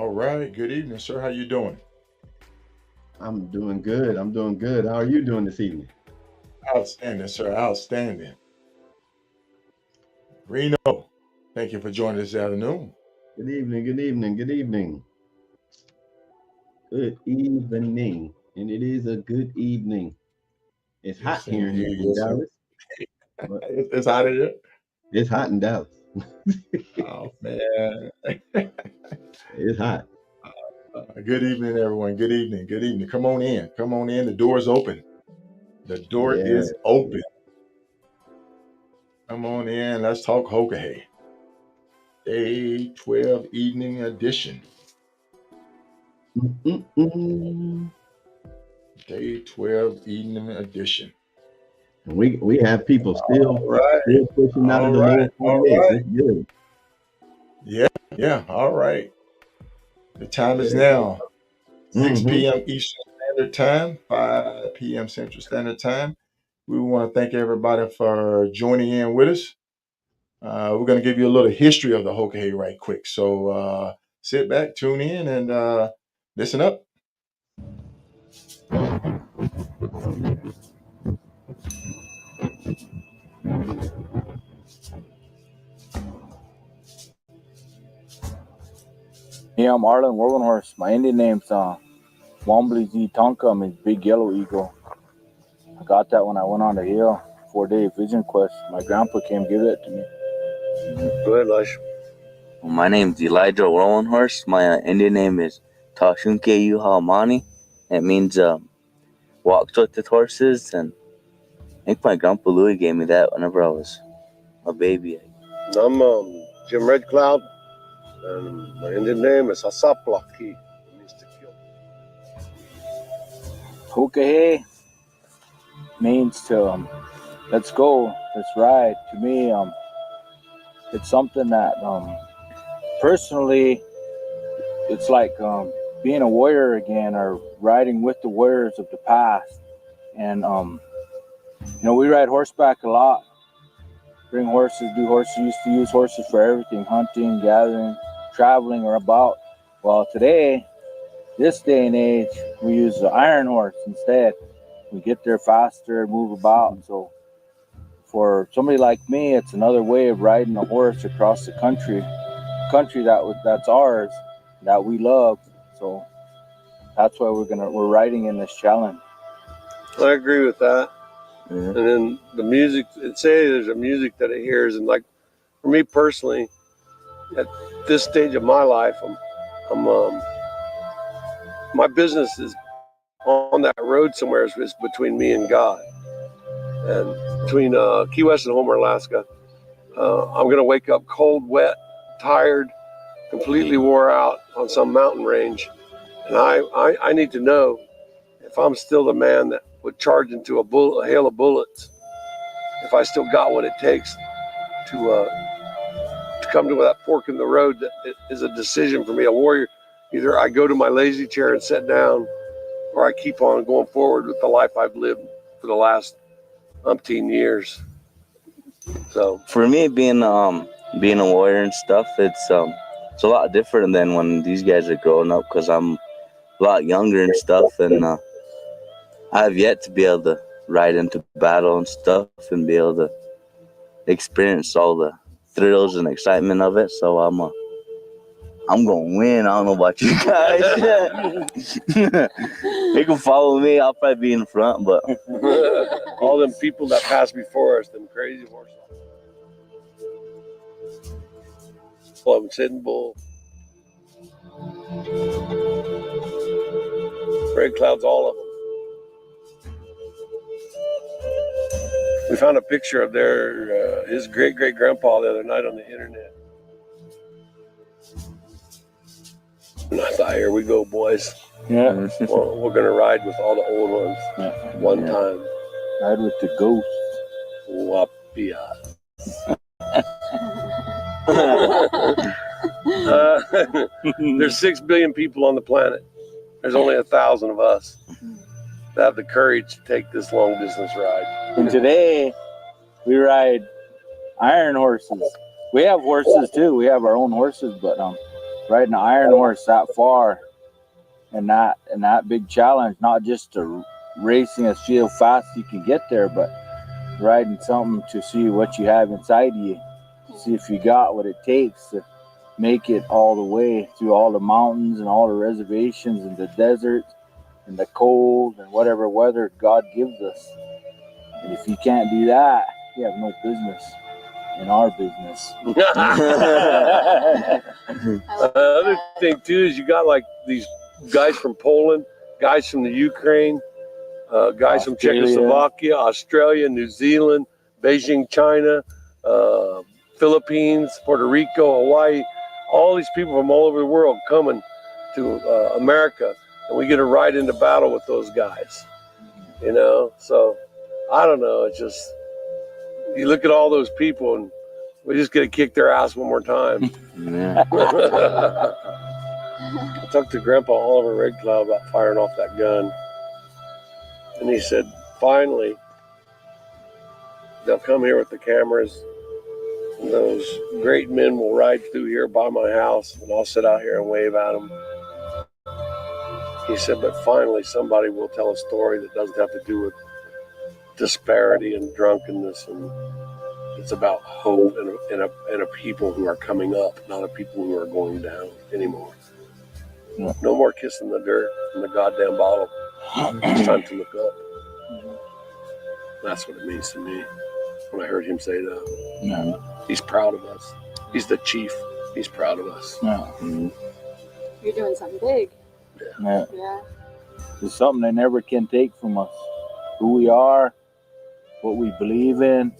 All right. Good evening, sir. How you doing? I'm doing good. I'm doing good. How are you doing this evening? Outstanding, sir. Outstanding. Reno, thank you for joining us this afternoon. Good evening. Good evening. Good evening. Good evening. And it is a good evening. It's hot Yes, here in indeed, sir. Dallas, but It's out of here. it's hot in Dallas. Oh man. It's hot. Good evening, everyone. Good evening. Good evening. Come on in. Come on in. The door is open. The door Yeah. is open. Come on in. Let's talk Hoka Hey. Day 12 evening edition. Mm-mm-mm. Day 12 evening edition. We have people All right. still pushing out of All the right. lower All 48. right. That's good. Yeah. Yeah. All right. The time is Yeah. now 6 Mm-hmm. p.m. Eastern Standard Time, 5 p.m. Central Standard Time. We want to thank everybody for joining in with us. We're going to give you a little history of the Hoka Hey right quick. So sit back, tune in, and listen up. Yeah, I'm Arlen Horse. My Indian name's Wombly Z Tonka. I'm his big yellow eagle. I got that when I went on the hill, 4-day vision quest. My grandpa came give it to me. Go ahead, Lush. My name's Elijah Horse. My Indian name is Tashunke Yuhaamani. It means walks with the horses, and I think my grandpa Louis gave me that whenever I was a baby. I'm Jim Red Cloud, and my Indian name is Hasaplaki. It means to kill. Hoka Hey means to let's go, let's ride. To me, it's something that personally, it's like being a warrior again, or riding with the warriors of the past. And we ride horseback a lot. Bring horses, do horses. Used to use horses for everything: hunting, gathering, traveling, or about. Well, today, this day and age, we use the iron horse instead. We get there faster, move about. So for somebody like me, it's another way of riding a horse across the country that's ours, that we love. So that's why we're riding in this challenge. I agree with that. Yeah. And then the music, there's a music that it hears, and like for me personally, at this stage of my life, I'm my business is on that road somewhere. It's between me and God, and between Key West and Homer, Alaska. I'm gonna wake up cold, wet, tired, completely wore out on some mountain range, and I need to know if I'm still the man that would charge into a hail of bullets, if I still got what it takes to come to that fork in the road that is a decision for me, a warrior. Either I go to my lazy chair and sit down, or I keep on going forward with the life I've lived for the last umpteen years. So For me, being a warrior and stuff, it's a lot different than when these guys are growing up, because I'm a lot younger and stuff, and I have yet to be able to ride into battle and stuff and be able to experience all the thrills and excitement of it. So I'm gonna win. I don't know about you guys. You can follow me. I'll probably be in front, but all them people that passed before us, them crazy horses. Well, I'm sitting bull. Red Cloud's all of them. We found a picture of his great grandpa the other night on the internet. And I thought, here we go, boys. Yeah. Well, we're gonna ride with all the old ones one time. Ride with the ghosts. Wapia. There's 6 billion people on the planet. There's only 1,000 of us that have the courage to take this long distance ride. And today, we ride iron horses. We have horses too. We have our own horses, but riding an iron horse that far and that big challenge, not just to racing and see how fast you can get there, but riding something to see what you have inside you, to see if you got what it takes to make it all the way through all the mountains and all the reservations and the desert and the cold and whatever weather God gives us. And if you can't do that, you have no business in our business. Another thing too is you got like these guys from Poland, guys from the Ukraine, guys from Czechoslovakia, Australia, New Zealand, Beijing, China, Philippines, Puerto Rico, Hawaii, all these people from all over the world coming to America, and we get to ride into battle with those guys, you know? So, I don't know, it's just, you look at all those people and we just get to kick their ass one more time. Yeah. I talked to Grandpa Oliver Red Cloud about firing off that gun, and he said, finally, they'll come here with the cameras, and those great men will ride through here by my house, and I'll sit out here and wave at them. He said, but finally somebody will tell a story that doesn't have to do with disparity and drunkenness, and it's about hope and a people who are coming up, not a people who are going down anymore. No more kissing the dirt in the goddamn bottle. It's time to look up. That's what it means to me when I heard him say that. Yeah. He's proud of us. He's the chief. He's proud of us. Yeah. You're doing something big. Yeah. Yeah. It's something they never can take from us. Who we are, what we believe in,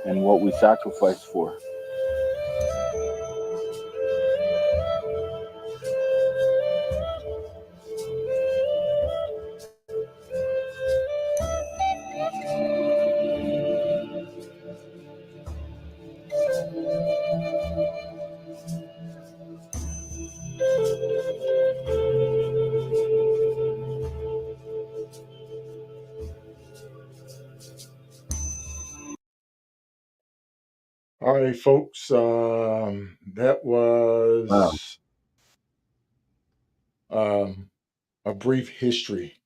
and what we sacrifice for. All right, folks. That was a brief history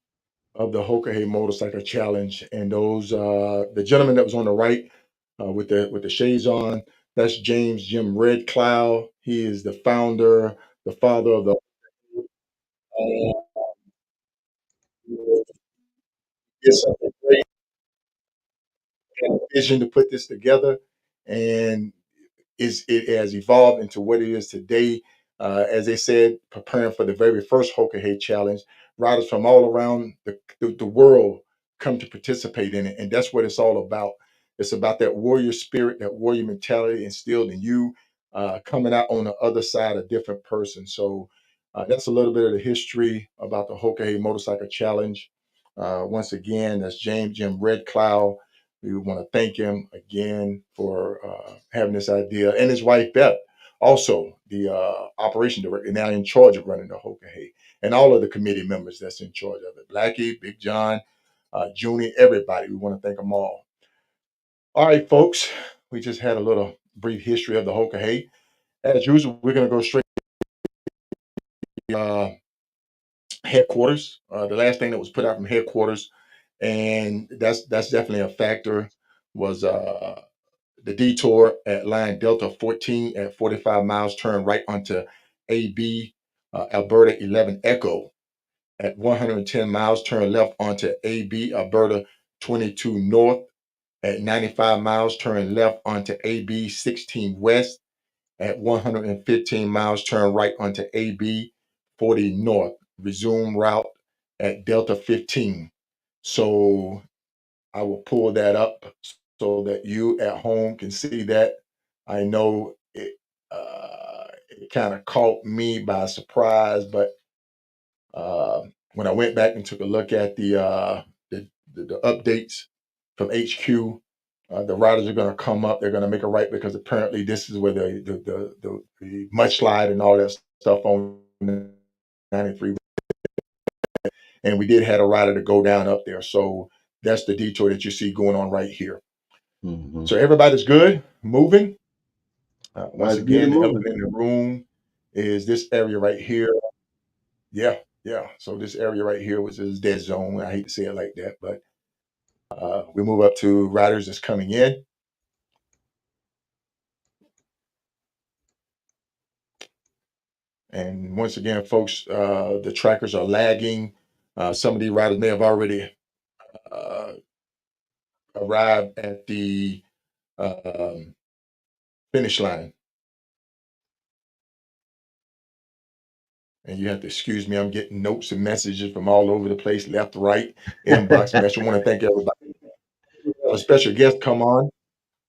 of the Hoka Hey Motorcycle Challenge, and those the gentleman that was on the right with the shades on. That's James Jim Red Cloud. He is the founder, the father of the. It's something great and vision to put this together, and it has evolved into what it is today. As they said, preparing for the very first Hoka Hey Challenge, riders from all around the world come to participate in it, and that's what it's all about. It's about that warrior spirit, that warrior mentality instilled in you, coming out on the other side a different person. So that's a little bit of the history about the Hoka Hey Motorcycle Challenge. Once again, that's James Jim Red Cloud. We want to thank him again for having this idea, and his wife Beth, also the operation director, now in charge of running the Hoka Hey, and all of the committee members that's in charge of it. Blackie, Big John, Junie, everybody. We want to thank them all. All right, folks, we just had a little brief history of the Hoka Hey. As usual, we're going to go straight to headquarters. The last thing that was put out from headquarters, and that's definitely a factor, was the detour at line Delta 14 at 45 miles, turn right onto AB Alberta 11 Echo. At 110 miles, turn left onto AB Alberta 22 North. At 95 miles, turn left onto AB 16 West. At 115 miles, turn right onto AB 40 North. Resume route at Delta 15. So I will pull that up so that you at home can see that. I know it kind of caught me by surprise, but when I went back and took a look at the updates from HQ, the riders are going to come up. They're going to make a right because apparently this is where the mudslide and all that stuff on 93. And we did have a rider to go down up there. So that's the detour that you see going on right here. So everybody's good, moving. Once Let's get it again, the moving. elephant in the room is this area right here. Yeah, yeah. So this area right here was this dead zone. I hate to say it like that, but we move up to riders that's coming in. And once again, folks, the trackers are lagging. Some of these riders may have already uh, arrived at the um, finish line. And you have to excuse me, I'm getting notes and messages from all over the place, left, right, inbox message. I want to thank everybody. We have a special guest come on.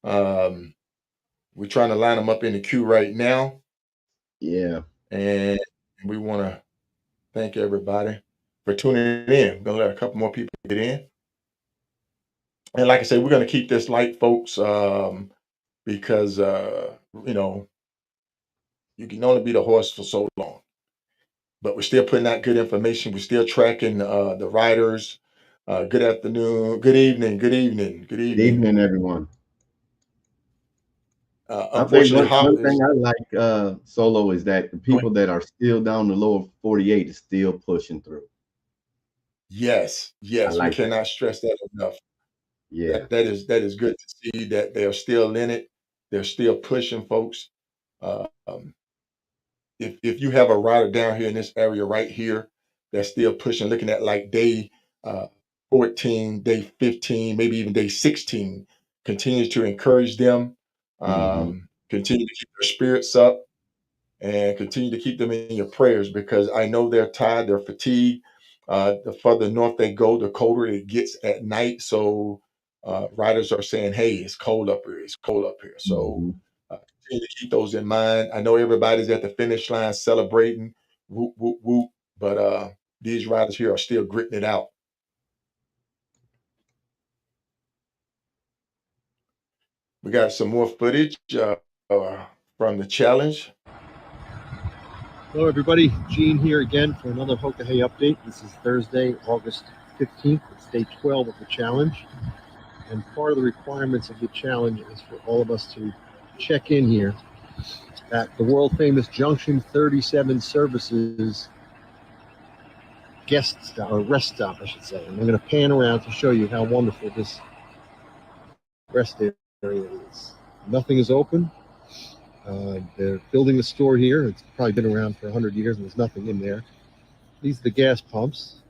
Um, we're trying to line them up in the queue right now. Yeah. And we want to thank everybody for tuning in. We're going to let a couple more people get in. And like I said, we're going to keep this light, folks, because, you know, you can only be the horse for so long. But we're still putting out good information. We're still tracking the riders. Good afternoon, good evening, good evening, good Good evening. evening, everyone. I think Unfortunately, Hop one is thing I like solo is that the going. people that are still down the lower 48 is still pushing through. Yes, I yes, we like that. cannot stress that enough. Yeah. That is good to see that they are still in it. They're still pushing, folks. Um, if you have a rider down here in this area right here that's still pushing, looking at like day uh, 14, day 15, maybe even day 16, continue to encourage them, Hmm. continue to keep their spirits up, and continue to keep them in your prayers because I know they're tired, they're fatigued. The further north they go, the colder it gets at night. So riders are saying, "Hey, it's cold up here. It's cold up here." So Hmm. continue to keep those in mind. I know everybody's at the finish line celebrating, whoop whoop whoop, but these riders here are still gritting it out. We got some more footage from the challenge. Hello, everybody. Gene here again for another Hoka Hey update. This is Thursday, August 15th. It's day 12 of the challenge. And part of the requirements of the challenge is for all of us to check in here at the world famous Junction 37 Services guest stop, or rest stop, I should say. And I'm going to pan around to show you how wonderful this rest area is. Nothing is open. They're building a store here. It's probably been around for 100 years and there's nothing in there. These are the gas pumps.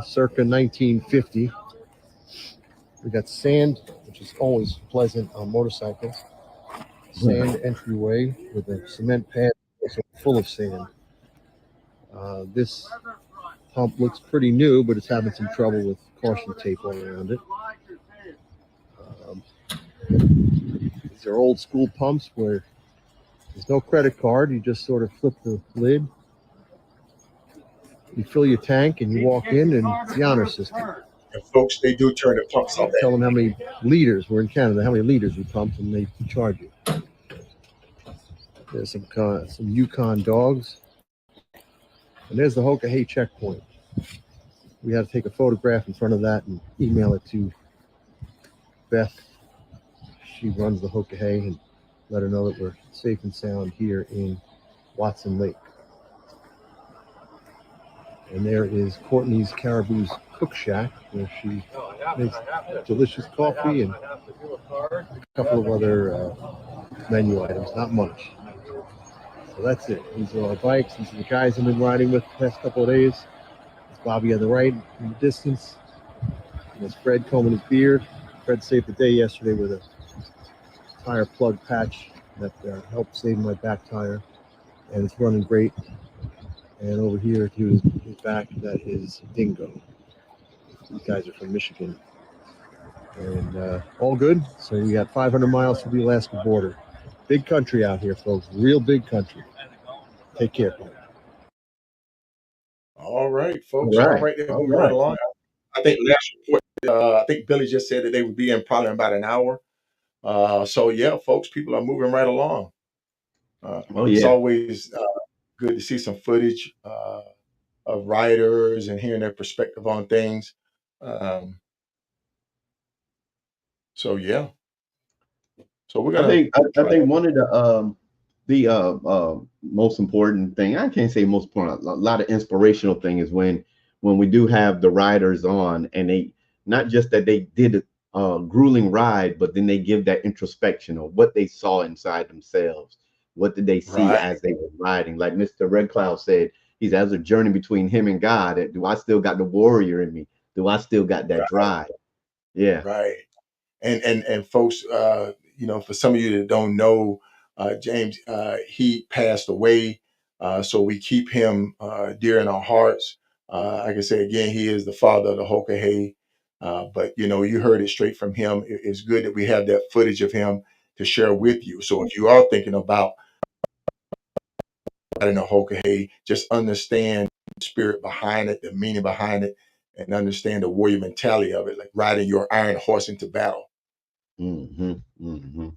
Circa 1950. We got sand, which is always pleasant on motorcycles. Sand entryway with a cement pad full of sand. This pump looks pretty new, but it's having some trouble with caution tape all around it. These are old school pumps where there's no credit card. You just sort of flip the lid. You fill your tank and you walk in, and it's the honor system. And folks, they do turn the pumps off. Tell them how many liters, we're in Canada, how many liters we pumped, and they charge you. There's some Yukon dogs. And there's the Hoka Hey checkpoint. We had to take a photograph in front of that and email it to Beth. She runs the Hoka Hey, and let her know that we're safe and sound here in Watson Lake. And there is Courtney's Caribou's Cook Shack, where she makes delicious coffee and a couple of other menu items, not much. So that's it. These are our bikes. These are the guys I've been riding with the past couple of days. It's Bobby on the right in the distance. And there's Fred combing his beard. Fred saved the day yesterday with a tire plug patch that helped save my back tire. And it's running great. And over here to his back, that is Dingo. These guys are from Michigan. And all good. So we got 500 miles to the Alaska border. Big country out here, folks. Real big country. Take care, folks. All right, All folks. All right. right, they're All moving right right. along. I think last report, I think Billy just said that they would be in probably in about an hour. So yeah, folks, people are moving right along. Oh, It's yeah. always good to see some footage of riders and hearing their perspective on things. Um, so yeah, so we're I gonna think I try. think one of the The most important thing, I can't say most important, a lot of inspirational thing is when we do have the riders on, and they, not just that they did a grueling ride, but then they give that introspection of what they saw inside themselves. What did they see Right, as they were riding? Like Mr. Red Cloud said, he's as a journey between him and God. Do I still got the warrior in me? Do I still got that right, drive? Yeah. right. And folks, for some of you that don't know, James, he passed away, so we keep him dear in our hearts. Like I say again, he is the father of the Hoka Hey. But you heard it straight from him. It's good that we have that footage of him to share with you. So if you are thinking about riding a Hoka Hey, just understand the spirit behind it, the meaning behind it, and understand the warrior mentality of it, like riding your iron horse into battle. Mm-hmm. Mm-hmm.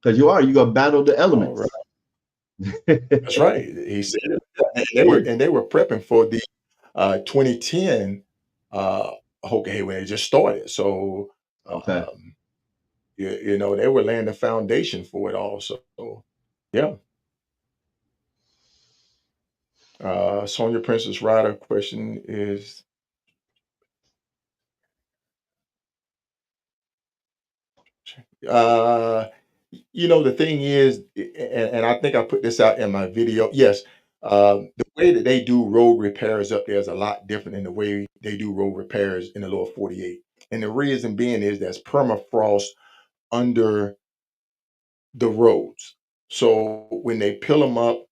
Because you gonna battle the All right. elements. That's right. He said it. And Yeah. they were prepping for the 2010 uh Hoka when it just started. So Okay. um they were laying the foundation for it all. So yeah. Sonia Princess Ryder question is uh the thing is, and I think I put this out in my video. Yes, the way that they do road repairs up there is a lot different than the way they do road repairs in the lower 48. And the reason being is there's permafrost under the roads. So when they peel them up,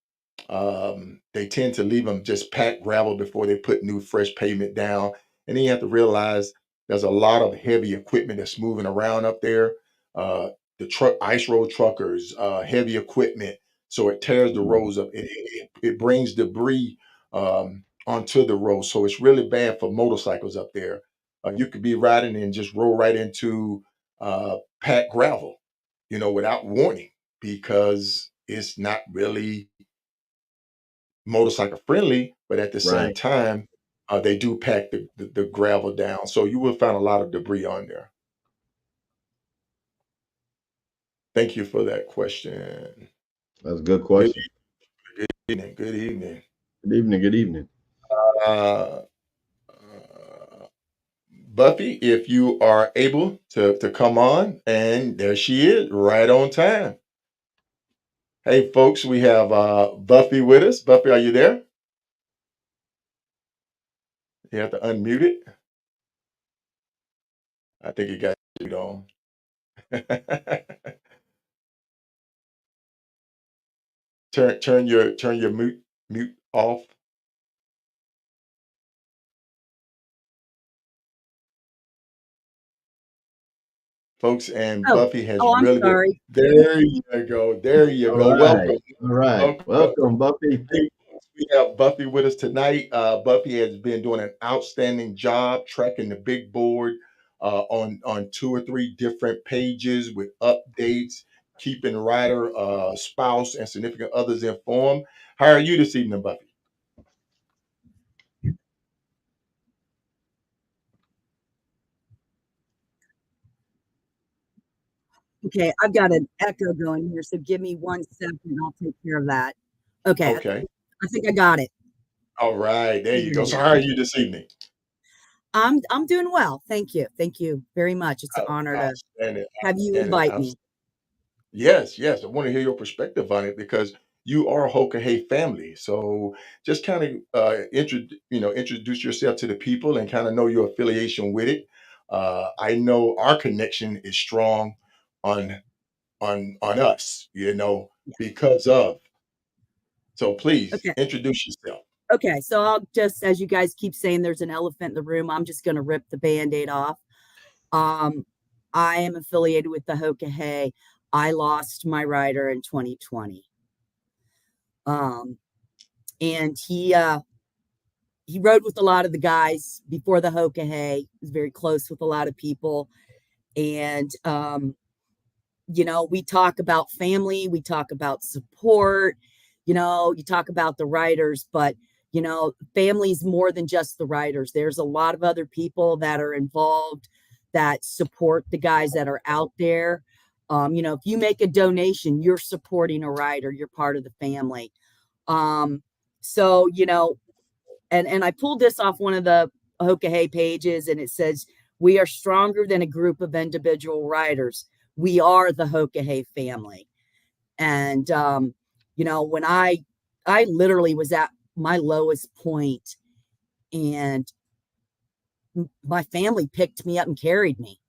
they tend to leave them just packed gravel before they put new fresh pavement down. And then you have to realize there's a lot of heavy equipment that's moving around up there. Uh, the truck, ice road truckers, heavy equipment. So it tears the Mm. roads up. It brings debris onto the road. So it's really bad for motorcycles up there. You could be riding and just roll right into packed gravel, without warning because it's not really motorcycle friendly, but at the same Right. time, they do pack the gravel down. So you will find a lot of debris on there. Thank you for that question. That's a good Good question. evening. Good evening. Good evening. Good evening. Uh, uh, Buffy, if you are able to come on, and there she is, right on time. Hey, folks, we have Buffy with us. Buffy, are you there? You have to unmute it. I think you got it on. Turn your mute off, folks. And Oh, Buffy has oh, I'm really been sorry. there. You go. There you All go. right. Welcome. All right. Welcome. Welcome, Buffy. Hey, folks, we have Buffy with us tonight. Buffy has been doing an outstanding job tracking the big board on two or three different pages with updates, keeping rider, spouse, and significant others informed. How are you this evening, Buffy? Okay, I've got an echo going here, so give me 1 second. I'll take care of that. Okay, Okay. I think I got it. All right. There you go. So Mhm. how are you this evening? I'm doing well. Thank you. Thank you very much. It's an honor to Outstanding. have you invite Outstanding. me. Yes, yes. I want to hear your perspective on it because you are Hoka Hey family. So just kind of introduce yourself to the people and kind of know your affiliation with it. I know our connection is strong on on us, Yeah. because of. So please Okay. introduce yourself. Okay. So I'll just, as you guys keep saying, there's an elephant in the room. I'm just going to rip the band-aid off. Um, I am affiliated with the Hoka Hey. I lost my rider in 2020. Um, and he rode with a lot of the guys before the Hoka Hey. He was very close with a lot of people. And we talk about family, we talk about support, you talk about the writers, but family's more than just the writers. There's a lot of other people that are involved that support the guys that are out there. If you make a donation, you're supporting a rider, you're part of the family. So, and I pulled this off one of the Hoka Hey pages, and it says, "We are stronger than a group of individual riders. We are the Hoka Hey family." And, when I literally was at my lowest point, and my family picked me up and carried me.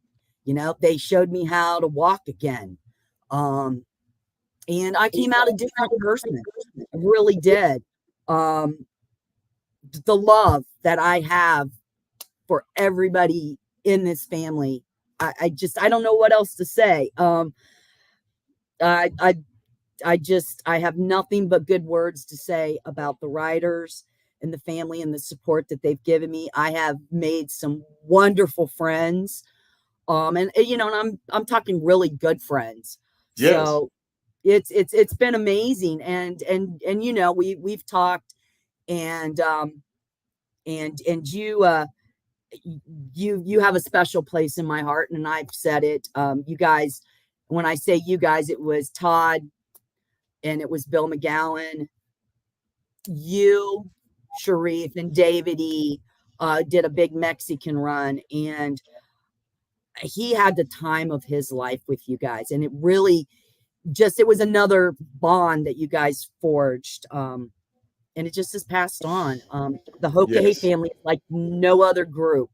They showed me how to walk again. And I came out a different person. I really did. The love that I have for everybody in this family, I don't know what else to say. I have nothing but good words to say about the riders and the family and the support that they've given me. I have made some wonderful friends. And I'm talking really good friends. Yes. So it's been amazing. And we've talked, and you have a special place in my heart, and I've said it. You guys, when I say you guys, it was Todd, and it was Bill McGowan, you, Sharif, and David E. Did a big Mexican run, and he had the time of his life with you guys, and it really it was another bond that you guys forged. And it just has passed on. The Hoka Hey Yes. family is like no other group.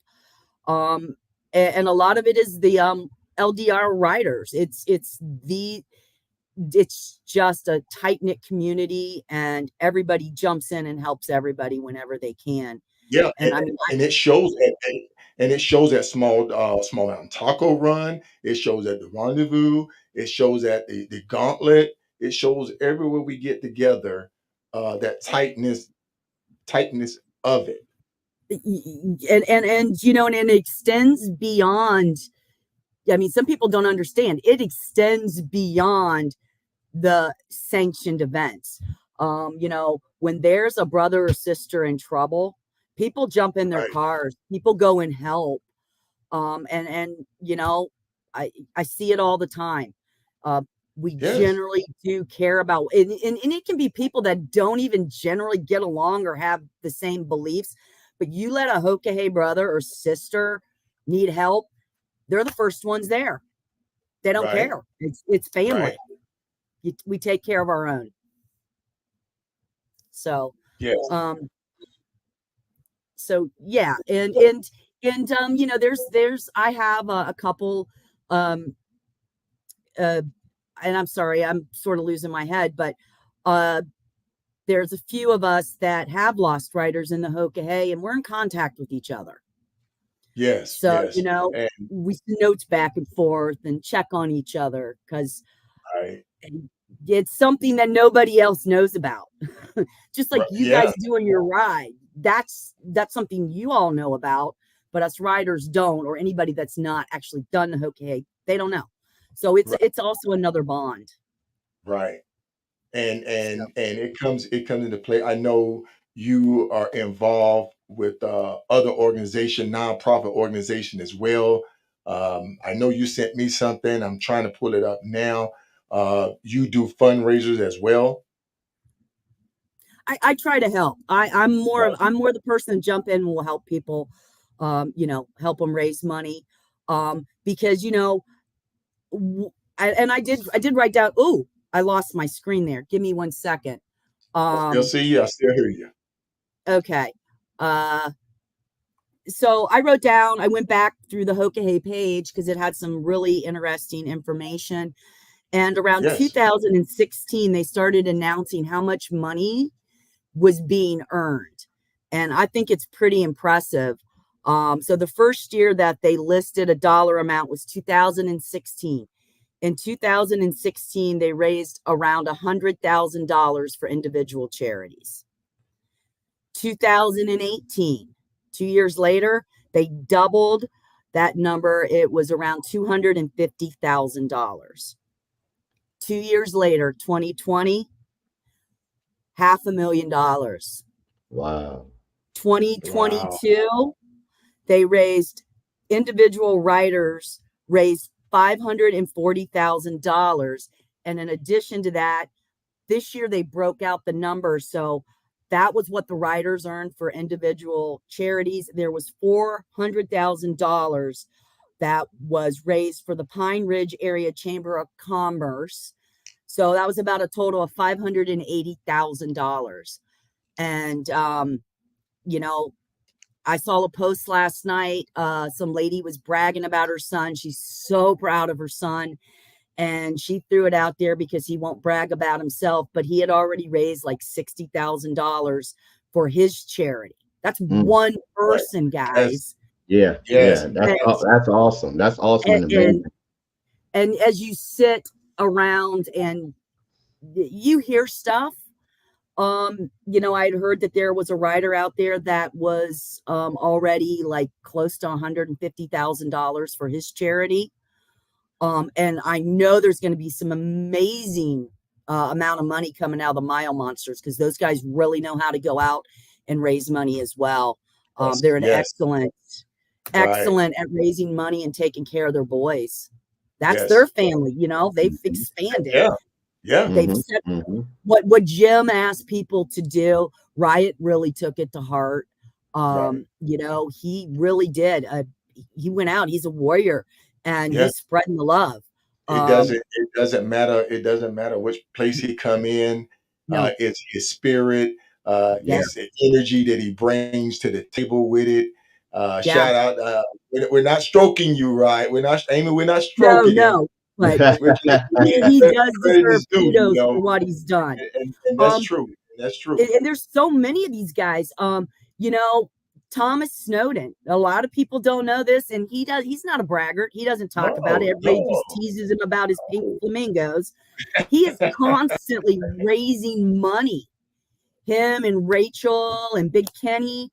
And a lot of it is the LDR riders. It's just a tight-knit community, and everybody jumps in and helps everybody whenever they can. Yeah, And I mean, and it shows and it shows at Small Mountain Taco Run. It shows at the Rendezvous. It shows at the Gauntlet. It shows everywhere we get together, that tightness of it. and it extends beyond. I mean, some people don't understand. It extends beyond the sanctioned events. When there's a brother or sister in trouble, people jump in their Right. cars, people go and help. I see it all the time. We Yes. generally do care about, and it can be people that don't even generally get along or have the same beliefs, but you let a Hoka Hey brother or sister need help, they're the first ones there. They don't Right. care. It's family. Right. We take care of our own. So, Yes. um, yeah, there's I have a couple, um, and I'm sorry, I'm sort of losing my head, but uh, there's a few of us that have lost riders in the Hoka Hey, and we're in contact with each other. Yes. So, Yes. And we send notes back and forth and check on each other, because right. it's something that nobody else knows about. Just like Right. you Yeah. guys doing your ride. That's something you all know about, but us riders don't, or anybody that's not actually done the Hoka Hey, they don't know. So Right. it's also another bond. Right. and So and it comes into play. I know you are involved with other nonprofit organization as well. I know you sent me something. I'm trying to pull it up now. You do fundraisers as well, I try to help. right? I'm more the person to jump in and will help people, help them raise money. Because and I did write down. Oh, I lost my screen there. Give me 1 second. I still see you. I still hear you. Okay. Uh, so I wrote down. I went back through the Hoka Hey page because it had some really interesting information. And around Yes. 2016, they started announcing how much money was being earned. And I think it's pretty impressive. So the first year that they listed a dollar amount was 2016. In 2016, they raised around $100,000 for individual charities. 2018, 2 years later, they doubled that number. It was around $250,000. 2 years later, 2020, $500,000. Wow. Wow. 2022, they raised individual riders raised $540,000. And in addition to that, this year they broke out the numbers. So that was what the riders earned for individual charities. There was $400,000 that was raised for the Pine Ridge Area Chamber of Commerce. So that was about a total of $580,000. And, I saw a post last night. Some lady was bragging about her son. She's so proud of her son. And she threw it out there because he won't brag about himself, but he had already raised like $60,000 for his charity. That's one person, guys. Yeah. Yes. That's awesome. That's awesome and amazing. And as you sit around and you hear stuff, I'd heard that there was a rider out there that was already like close to $150,000 for his charity. And I know there's going to be some amazing amount of money coming out of the Mile Monsters, because those guys really know how to go out and raise money as well. They're an excellent at raising money and taking care of their boys. That's their family. They've expanded. They've said what Jim asked people to do. Riot really took it to heart. He really did. He went out. He's a warrior, and he's spreading the love. It doesn't matter. It doesn't matter which place he come in. It's his spirit. It's the energy that he brings to the table with it. Shout out. We're not stroking you, right? We're not, Amy. We're not stroking him. But he does deserve kudos for what he's done. And that's true. That's true. And there's so many of these guys. Thomas Snowden. A lot of people don't know this, and he's not a braggart. He doesn't talk about it. Everybody just teases him about his pink flamingos. He is constantly raising money. Him and Rachel and Big Kenny.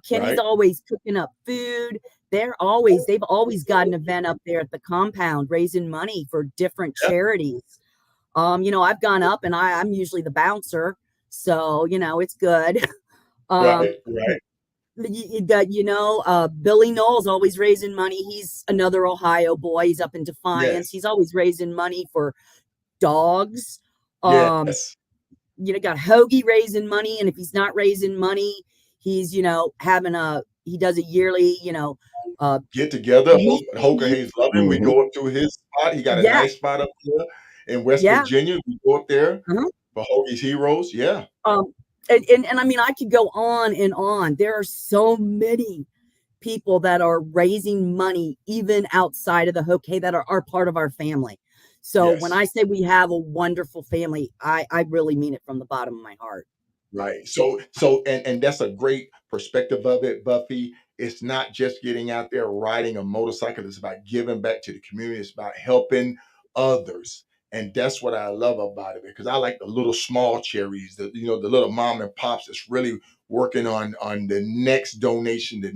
Kenny's always cooking up food. They've always got an event up there at the compound raising money for different charities. I've gone up and I'm usually the bouncer, so it's good. Billy Knowles always raising money. He's another Ohio boy. He's up in Defiance. He's always raising money for dogs. Got Hoagie raising money, and if he's not raising money, he's he does a yearly get together. Hoka Hey's loving. We go up to his spot. He got a nice spot up here in West Virginia. We go up there for Hoagie's Heroes. And I mean, I could go on and on. There are so many people that are raising money even outside of the Hoka Hey that are part of our family. So when I say we have a wonderful family, I really mean it from the bottom of my heart. Right. So and that's a great perspective of it, Buffy. It's not just getting out there riding a motorcycle. It's about giving back to the community. It's about helping others. And that's what I love about it, because I like the little small cherries, the little mom and pops that's really working on the next donation to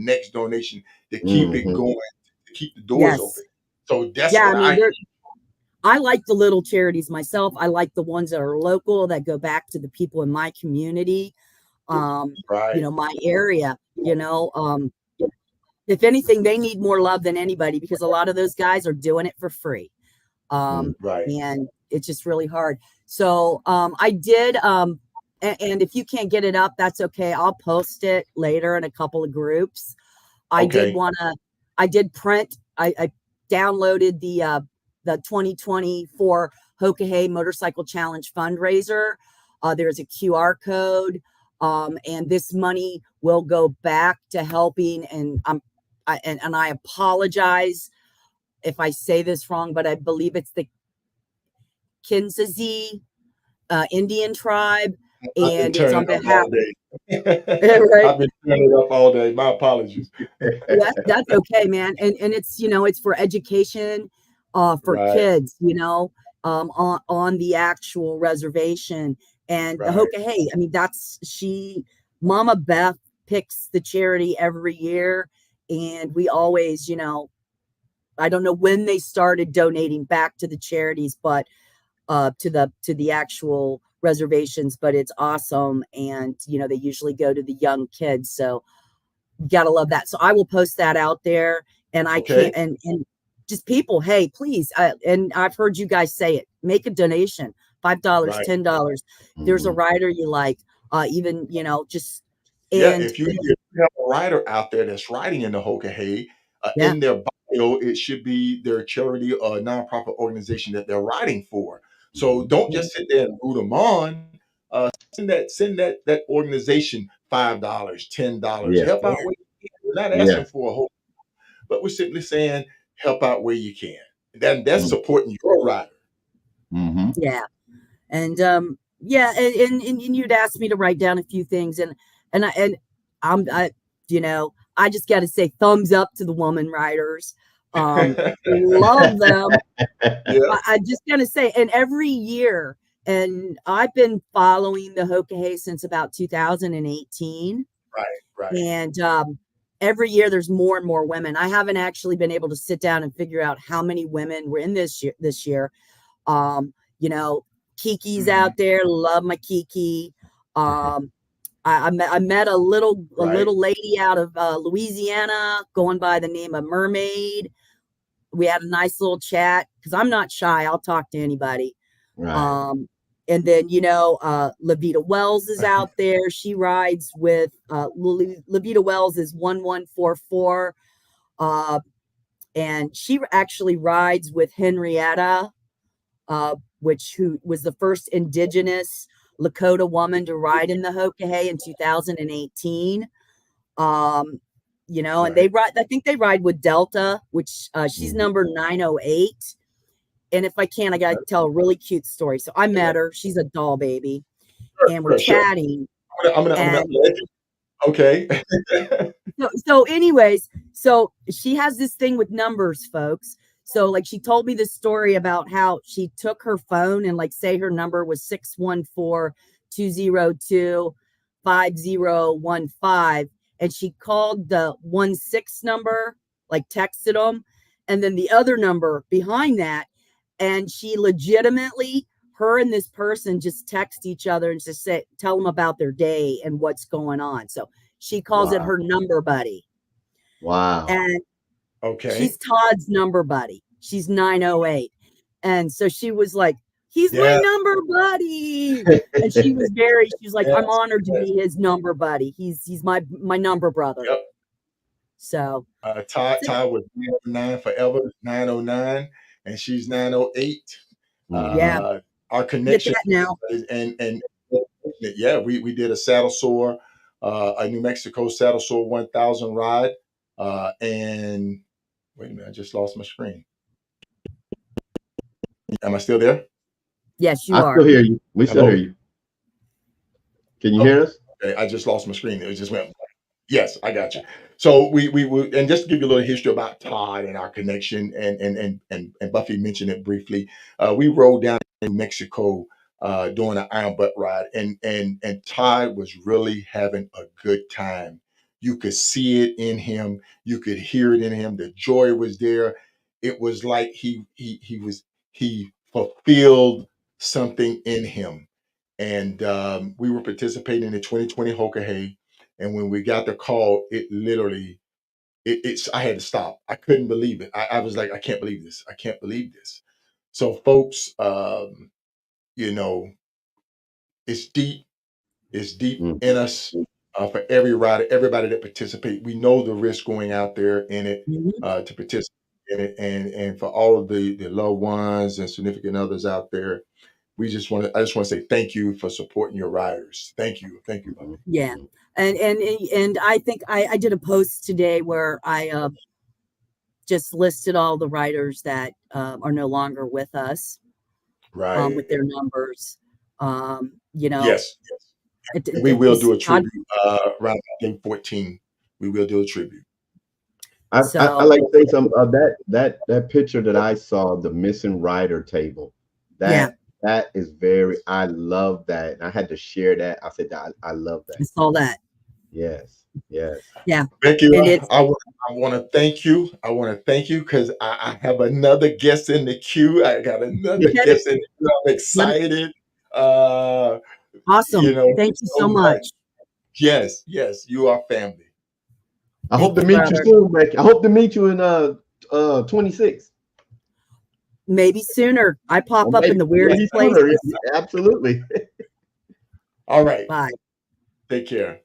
keep it going, to keep the doors open. So that's what I like the little charities myself. I like the ones that are local, that go back to the people in my community, my area. If anything, they need more love than anybody, because a lot of those guys are doing it for free. And it's just really hard. So I did, and if you can't get it up, that's okay. I'll post it later in a couple of groups. I did print. I downloaded the 2024 Hoka Hey Motorcycle Challenge fundraiser. There's a QR code, and this money will go back to helping. And I apologize if I say this wrong, but I believe it's the Kinzazi Indian tribe, and it's on behalf. I've been turning it up all day. My apologies. That's okay, man. And it's it's for education, for kids, on the actual reservation. And the Hoka Hey, I mean, Mama Beth picks the charity every year, and we always, I don't know when they started donating back to the charities, but to the actual reservations, but it's awesome. And they usually go to the young kids, so you gotta love that. So I will post that out there, and I can't, and just people, hey, please, and I've heard you guys say it, make a donation, $5, Right. $10. There's a Mhm. rider you like, even, just, Yeah, and if you have a rider out there that's riding in the Hoka Hey, yeah, in their bio, it should be their charity or nonprofit organization that they're riding for. So don't mhm, just sit there and root them on. Send that organization $5, $10. Yeah, Help yeah, out where you can. We're not yeah. asking for a whole, but we're simply saying help out where you can. That's Mm. supporting your rider. Mhm. yeah. And yeah, and you'd asked me to write down a few things, and I I just got to say thumbs up to the woman writers. Love them. Yeah, I just got to say, and every year, and I've been following the Hoka Hey since about 2018, right, right. and every year there's more and more women. I haven't actually been able to sit down and figure out how many women were in this year. um, you know, Kiki's Mhm. out there. Love my Kiki. Um, I met a Right. little lady out of Louisiana going by the name of Mermaid. We had a nice little chat because I'm not shy. I'll talk to anybody. Right. Um, and then Levita Wells is out there. She rides with Levita Wells is 1144. Uh, and she actually rides with Henrietta, who was the first indigenous Lakota woman to ride in the Hoka Hey in 2018. Um, and Right. they ride, I think they ride with Delta, which she's Mhm. number 908. And if I can, I got to tell a really cute story. So I met her. She's a doll baby. And we're Sure, sure. chatting. I'm gonna And let you. Okay. so anyways, so she has this thing with numbers, folks. So like she told me this story about how she took her phone and like say her number was 614-202-5015, and she called the 16 number, like texted them, and then the other number behind that, and she legitimately, her and this person just text each other and just tell them about their day and what's going on. So she calls it Wow. her number buddy. Wow. And she's Okay. Todd's number buddy. She's 908. And so she was like, he's my Yeah. number buddy. And she's like, I'm Yes. honored to Yes. be his number buddy. He's my number brother. Yep. So Ty was 909 forever, 909, and she's 908. yeah, Mhm. Uh, our get connection that now. is, and yeah, we did a saddle sore, a New Mexico saddle sore 1000 ride. And wait a minute, I just lost my screen. Am I still there? Yes, you I still are. hear you. We still hear Hello? you. Can you Oh, hear us? okay. I just lost my screen. It just went. Yes, I got you. So and just to give you a little history about Todd and our connection, and Buffy mentioned it briefly. We rode down in Mexico doing an iron butt ride, and Todd was really having a good time. You could see it in him. You could hear it in him. The joy was there. It was like he fulfilled something in him, and we were participating in the 2020 Hoka Hey. And when we got the call, it literally, it's I had to stop. I couldn't believe it. I was like, I can't believe this. I can't believe this. So, folks, you know, it's deep. It's deep Mhm. in us for every rider, everybody that participate. We know the risk going out there in it Mhm. to participate in it, and for all of the loved ones and significant others out there, I just want to say thank you for supporting your riders. Thank you, Mhm. Buffy. Yeah. Mhm. And I think I did a post today where I just listed all the writers that are no longer with us, with Right. their numbers. Um, you know, Yes. Yes. And we will this do a Todd. tribute around day 14. We will do a tribute. I So like to say some of that picture that I saw, the missing rider table. yeah, That is very. I love that. I had to share that. I said that I love I that. saw that. Yes. Yes. Yeah, Becky, and it's I want to thank you. I want to thank you because I have another guest in the queue. I got another okay. guest in the queue. I'm Let me, excited. Uh, awesome. Thank you so so much. much. Yes, yes, you are family. I hope Thank to you, meet you brother. soon, Becky. I hope to meet you in 26. maybe sooner. I pop Well, up in maybe, the weirdest maybe places. sooner. Absolutely. All right. Bye. Take care.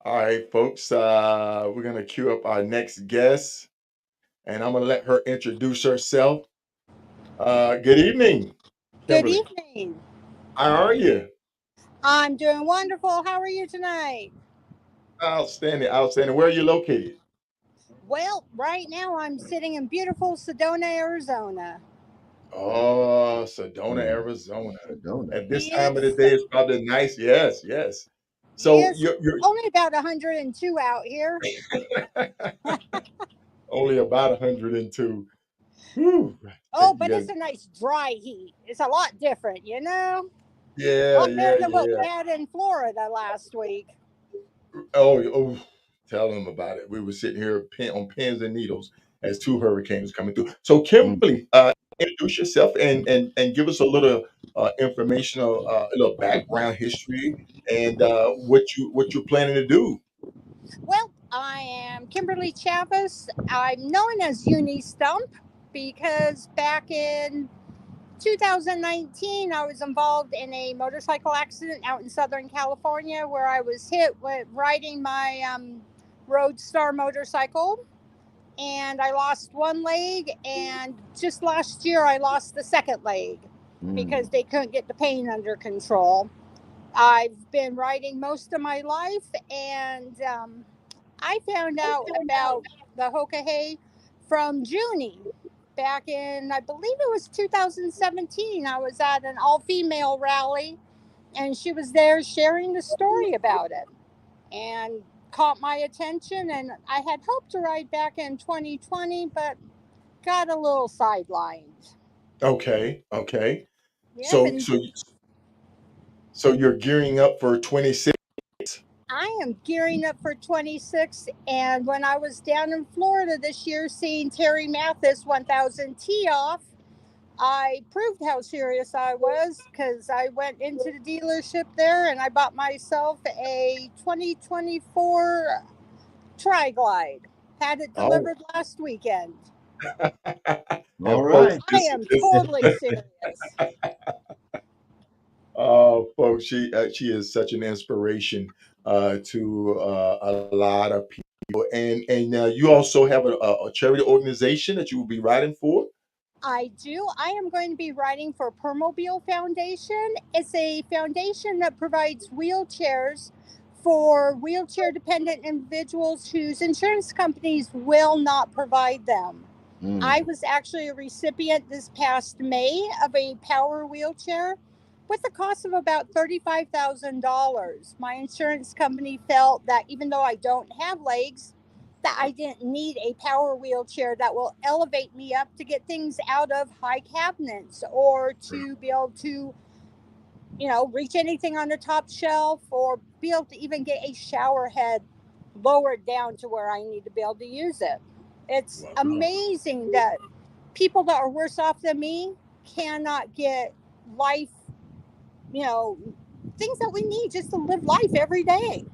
All right, folks. We're gonna queue up our next guest, and I'm gonna let her introduce herself. Good evening, Good Kimberly. evening. How are you? I'm doing wonderful. How are you tonight? Outstanding, outstanding. Where are you located? Well, right now I'm sitting in beautiful Sedona, Arizona. Oh, Sedona, Mm, Arizona. Sedona. At this time of the Yes, day, it's probably nice. Yes, yes. So yes, only about 102 out here. only about 102. Whew. Oh, You but got it's a nice dry heat. It's a lot different, A yeah, lot yeah, better than what we yeah. had in Florida last week. Oh, tell them about it. We were sitting here on pins and needles as two hurricanes coming through. So, Mm. Kimberly, introduce yourself and give us a little informational, a little background history, and what you're planning to do. Well, I am Kimberly Chavez. I'm known as Uni Stump because back in 2019, I was involved in a motorcycle accident out in Southern California where I was hit with riding my Roadstar motorcycle. And I lost one leg, and just last year I lost the second leg Mm. because they couldn't get the pain under control. I've been riding most of my life, and I found out about the Hoka Hey from Junie back in, I believe it was 2017. I was at an all female rally, and she was there sharing the story about it and caught my attention. And I had hoped to ride back in 2020, but got a little sidelined. Okay, okay. Yep. So, And so you're gearing up for 26. I am gearing up for 26. And when I was down in Florida this year seeing Terry Mathis 1000 tee off, I proved how serious I was because I went into the dealership there and I bought myself a 2024 Tri Glide. Had it Oh, delivered last weekend. All and folks, right. I am totally serious. folks, she is such an inspiration to a lot of people, and you also have a charity organization that you will be writing for. I do. I am going to be writing for Permobile Foundation. It's a foundation that provides wheelchairs for wheelchair dependent individuals whose insurance companies will not provide them. I Mm. was actually a recipient this past May of a power wheelchair with a cost of about $35,000. My insurance company felt that even though I don't have legs, that I didn't need a power wheelchair that will elevate me up to get things out of high cabinets or to be able to, reach anything on the top shelf or be able to even get a shower head lowered down to where I need to be able to use it. It's Wow. amazing that people that are worse off than me cannot get life, you know, things that we need just to live life every day.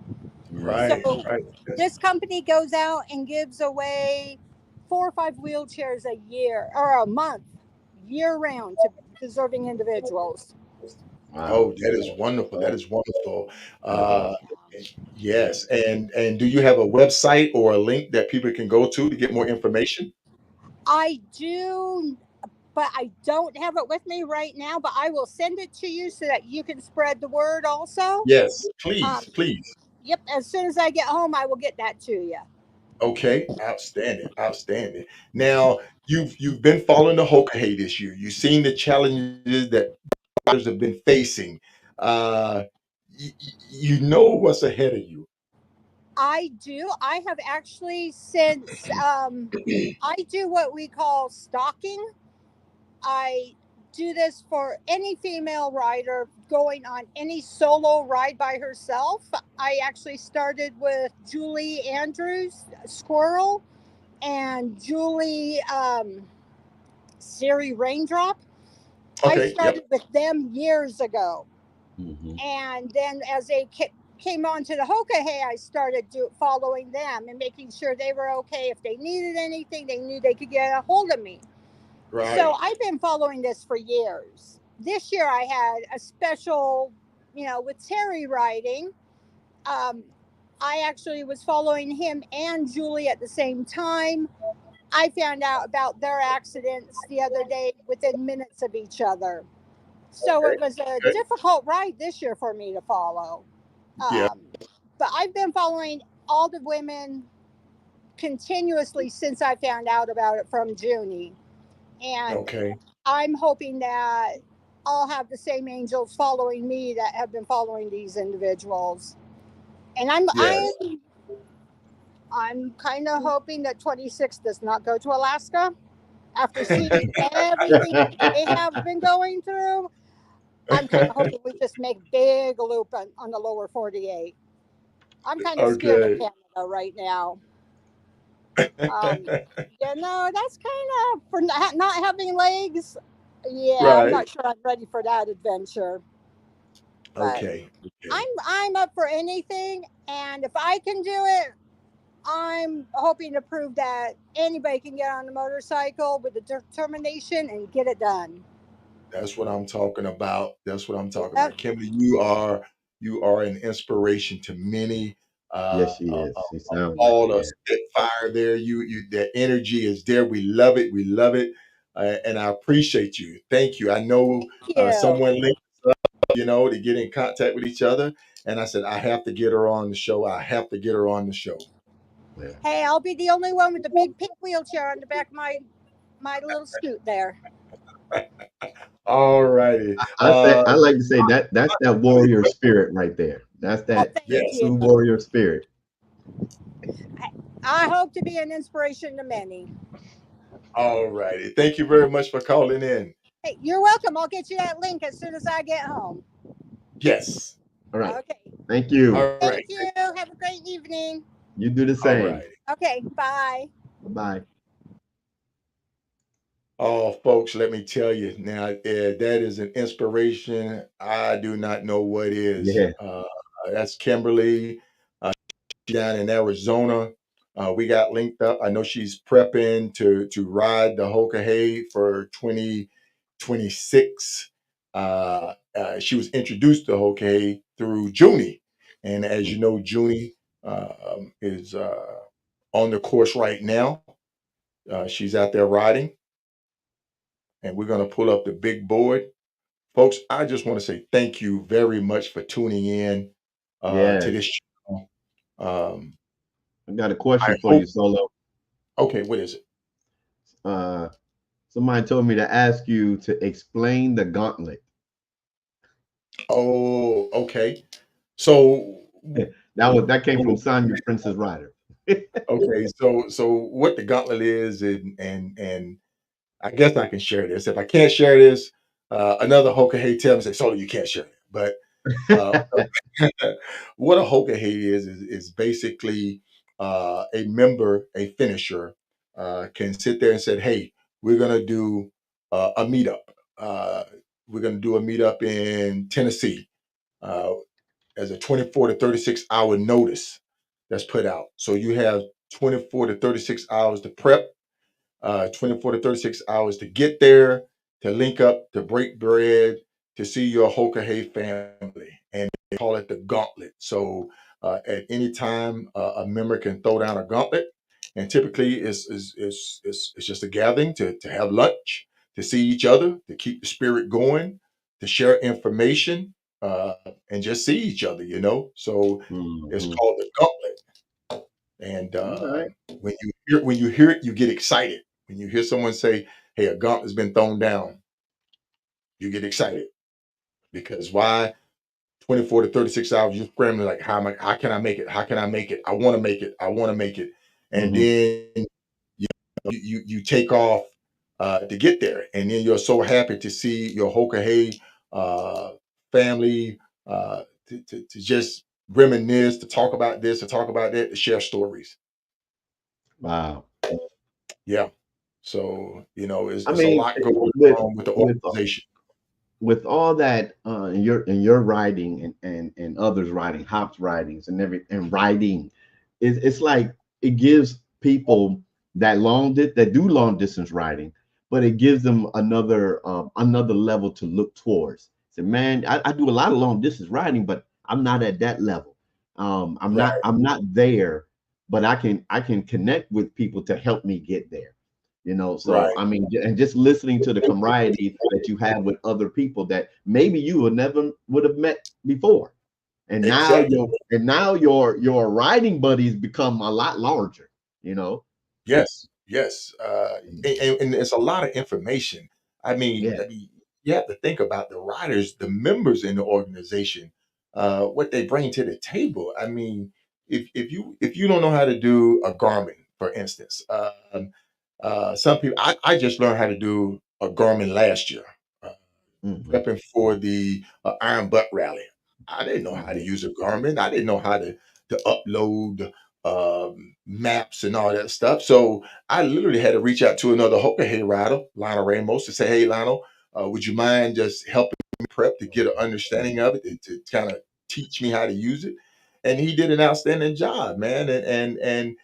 Mm. Right, So right. this company goes out and gives away 4 or 5 wheelchairs a year or a month, year round to deserving individuals. Wow. Oh, that is wonderful. That is wonderful. That's Uh, awesome. yes, and do you have a website or a link that people can go to get more information? I do, but I don't have it with me right now. But I will send it to you so that you can spread the word also. Yes, Um, please, please. yep, as soon as I get home, I will get that to you. Okay, outstanding, outstanding. Now you've been following the Hoka Hey this year. You've seen the challenges that others have been facing. Uh, you know what's ahead of you. I do. I have actually since I do what we call stalking. I do this for any female rider going on any solo ride by herself. I actually started with Julie Andrews, Squirrel, and Julie Siri Raindrop. I Okay, yep. started with them years ago. Mm-hmm. And then as they came on to the Hoka Hey, I started following them and making sure they were okay. If they needed anything, they knew they could get a hold of me. So Right. I've been following this for years. This year I had a special, with Terry riding. Um, I actually was following him and Julie at the same time. I found out about their accidents the other day within minutes of each other. So Okay. it was a Okay. difficult ride this year for me to follow. Yeah. Um, but I've been following all the women continuously since I found out about it from Junie. And Okay. I'm hoping that I'll have the same angels following me that have been following these individuals. And Yes. I'm kind of hoping that 26 does not go to Alaska after seeing everything they have been going through. I'm kind of hoping we just make big loop on the lower 48. I'm kind of scared of Okay. Canada right now. Um, that's kind of for not having legs. Yeah, I'm Right. not sure I'm ready for that adventure. But Okay. Okay. I'm up for anything, and if I can do it, I'm hoping to prove that anybody can get on a motorcycle with the determination and get it done. That's what I'm talking about. That's what I'm talking Yep. about. Kimberly, you are an inspiration to many. Yes, Uh, she uh, is. She sounds like all it. the Yeah. spitfire there. You that energy is there. We love it. We love it. And I appreciate you. Thank you. I know Thank you. someone linked, to get in contact with each other. And I said, I have to get her on the show. I have to get her on the show. Yeah. Hey, I'll be the only one with the big pink wheelchair on the back of my little scoot there. All righty. I like to say that that's that warrior spirit right there. That's Oh, that thank Yes. you. true warrior spirit. I hope to be an inspiration to many. All righty. Thank you very much for calling in. Hey, you're welcome. I'll get you that link as soon as I get home. Yes. All right. Okay. Thank you. All right. Thank you. Have a great evening. You do the All same. right. Okay. Bye. Bye bye. Oh, folks, let me tell you now, that is an inspiration. I do not know what is. Yeah. That's Kimberly down in Arizona. We got linked up. I know she's prepping to ride the Hoka Hey for 2026. She was introduced to Hoka Hey through Junie. And as you know, Junie is on the course right now. She's out there riding, and we're going to pull up the big board. Folks, I just want to say thank you very much for tuning in to Yes. this channel. Um, I got a I question for hope, you, Solo. okay, what is it? Uh, Somebody told me to ask you to explain the gauntlet. Oh, okay. So, That came from Sonya Princess Rider. okay, so what the gauntlet is, and I guess I can share this. If I can't share this, another Hoka Hey tell me say, "Solo, you can't share it." But uh, what a Hoka Hey is basically a member, a finisher, can sit there and say, "Hey, we're gonna do a meetup. Uh, we're gonna do a meetup in Tennessee." Uh, as a 24 to 36 hour notice that's put out. So you have 24 to 36 hours to prep, 24 to 36 hours to get there, to link up, to break bread, to see your Hoka Hey family. And they call it the gauntlet. So at any time, a member can throw down a gauntlet. And typically, it's just a gathering to have lunch, to see each other, to keep the spirit going, to share information, uh, and just see each other, So it's Hmm. called the gauntlet. And All right. when you hear it, you get excited. When you hear someone say, "Hey, a gauntlet's been thrown down," you get excited because why? 24 to 36 hours, you're scrambling like, how can I make it? How can I make it? I want to make it. I want to make it. And Hmm. then you take off to get there. And then you're so happy to see your Hoka Hey uh, family, to just reminisce, to talk about this, to talk about that, to share stories. Wow. Yeah. So, I it's a mean, lot going with on with the with organization. with all that in your writing and others writing, Hops writings and and writing, it's like it gives people that that do long distance riding but it gives them another level to look towards. So, man, I do a lot of long distance riding, but I'm not at that level. Right, I'm not there, but I can connect with people to help me get there. So right. I mean, and just listening to the camaraderie that you have with other people that maybe you would have met before, and now Exactly. your riding buddies become a lot larger. You know. Yes, yes, and it's a lot of information. Yeah. I mean, you have to think about the riders, the members in the organization, what they bring to the table. I mean, if you don't know how to do a Garmin, for instance, some people. I just learned how to do a Garmin last year. Uh, Hmm. Prepping for the Iron Butt Rally. I didn't know how to Hmm. use a Garmin. I didn't know how to upload maps and all that stuff. So I literally had to reach out to another Hoka Hey rider, Lionel Ramos, to say, "Hey, Lionel, would you mind just helping me prep to get an understanding of it and to kind of teach me how to use it?" And he did an outstanding job, man. And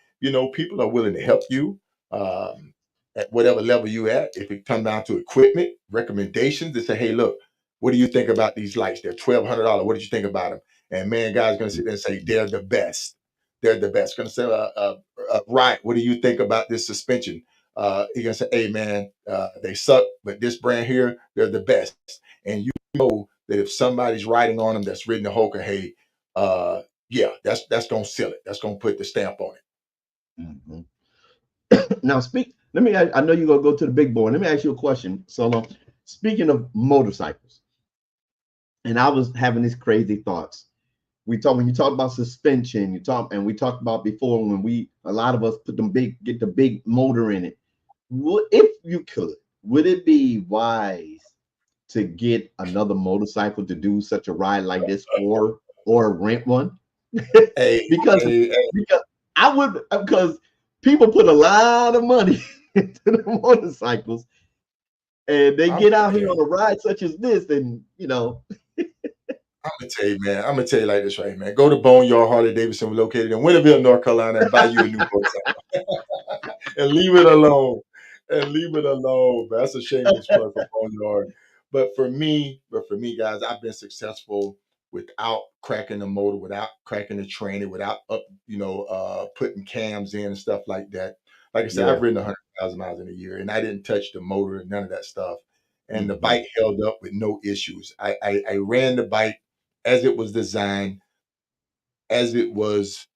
people are willing to help you. Um, at whatever level you at. If it come down to equipment, recommendations, they say, "Hey, look, what do you think about these lights? They're $1,200. What did you think about them?" And man, guys gonna sit there and say, "They're the best. They're the best." Gonna say, "Right, what do you think about this suspension?" You're gonna say, "Hey, man, they suck, but this brand here, they're the best." And you know that if somebody's riding on them that's ridden the Hoka Hey, uh, yeah, that's gonna sell it. That's gonna put the stamp on it. Hmm. Now, Let me. I know you're gonna go to the big boy. Let me ask you a question, Solo. Speaking of motorcycles, and I was having these crazy thoughts. When you talk about suspension, and we talked about before when a lot of us get the big motor in it. If you could, would it be wise to get another motorcycle to do such a ride like this, or rent one? Hey, because hey, because I would because people put a lot of money into the motorcycles, and they I'm get out here okay. on a ride such as this, and I'm gonna tell you, man. I'm gonna tell you like this, right, man. Go to Boneyard Harley Davidson, located in Winterville, North Carolina, and buy you a new motorcycle, and leave it alone. And leave it alone. Man. That's a shameless plug for Boneyard. But for me, guys, I've been successful without cracking the motor, without cracking the tranny, without putting cams in and stuff like that. Like I said, I've yeah. ridden 100,000 miles in a year, and I didn't touch the motor, none of that stuff. And the Hmm. bike held up with no issues. I ran the bike as it was designed, as it was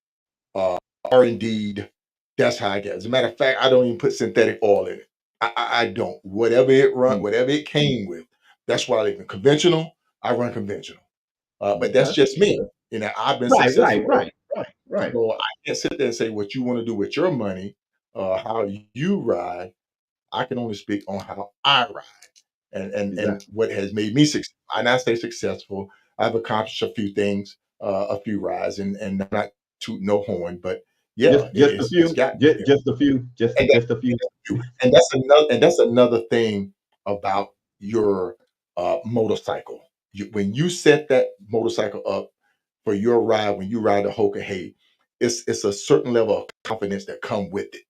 uh, R&D'd. That's how I get. As a matter of fact, I don't even put synthetic oil in it. I don't. Whatever it run, whatever it came with, that's why I leave it conventional. I run conventional, but that's Okay. just me. I've been Right, right, successful. right, right, right. So I can't sit there and say what you want to do with your money, how you ride. I can only speak on how I ride and Exactly. what has made me successful. And I say successful. I've accomplished a few things, a few rides, and I'm not tooting no horn, but yeah, Just a it's few. gotten me there. Just a few. Just And just a few. that's another thing about your motorcycle. When you set that motorcycle up for your ride, when you ride the Hoka Hey, it's a certain level of confidence that come with it.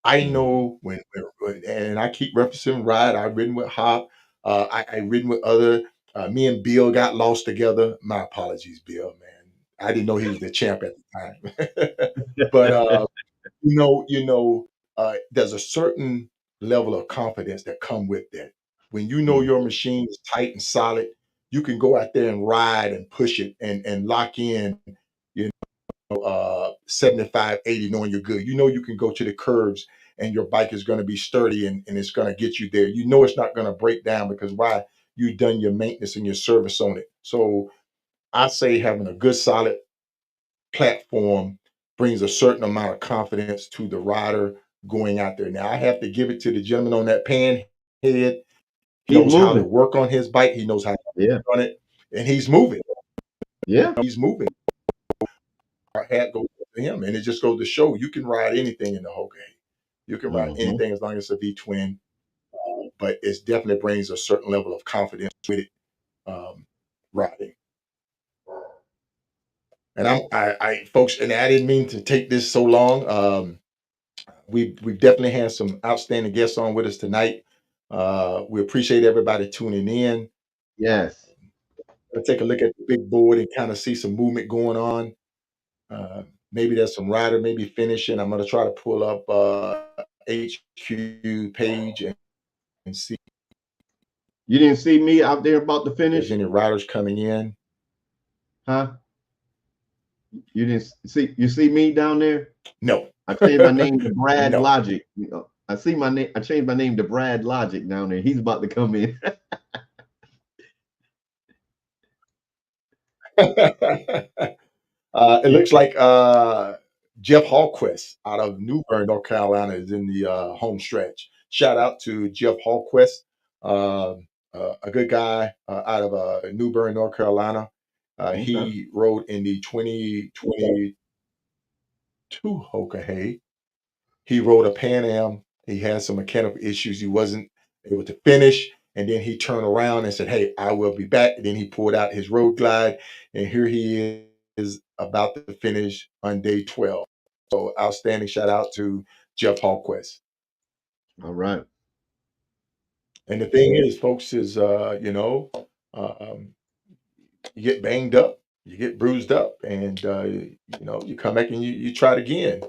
I Mhm. know and I keep referencing ride. I've ridden with Hop. I ridden with other. Me and Bill got lost together. My apologies, Bill. Man, I didn't know he was the champ at the time. But there's a certain level of confidence that come with that. When you know Mhm. your machine is tight and solid, you can go out there and ride and push it and lock in. You 75, 80, knowing you're good. You know you can go to the curves and your bike is going to be sturdy and it's going to get you there. You know it's not going to break down because why? You've done your maintenance and your service on it. So I say having a good solid platform brings a certain amount of confidence to the rider going out there. Now I have to give it to the gentleman on that pan head. He He's knows how to moving. work on his bike. He knows how to Yeah. run it, and he's moving. Yeah. He's moving. Our hat goes to him, and it just goes to show you can ride anything in the whole game. You can ride Hmm. anything as long as it's a V twin, but it definitely brings a certain level of confidence with it riding. And folks, and I didn't mean to take this so long. We've definitely had some outstanding guests on with us tonight. We appreciate everybody tuning in. Yes. Let's take a look at the big board and kind of see some movement going on. Maybe there's some rider, maybe finishing. I'm going to try to pull up HQ page and see You didn't see me out there about to if there's finish, any riders coming in. huh? You didn't see? You see me down there? No. I changed my name to Brad No. Logic. You know, I see my name. I changed my name to Brad Logic down there. He's about to come in. It looks like Jeff Hallquist out of New Bern, North Carolina, is in the home stretch. Shout out to Jeff Hallquist, a good guy out of New Bern, North Carolina. Okay. He rode in the 2022 Hoka Hey. He rode a Pan Am. He had some mechanical issues. He wasn't able to finish. And then he turned around and said, "Hey, I will be back." And then he pulled out his road glide. And here he is about to finish on day 12. So outstanding shout out to Jeff Hallquist. All right. And the thing is, folks, is um, you get banged up, you get bruised up, and you come back and you try it again.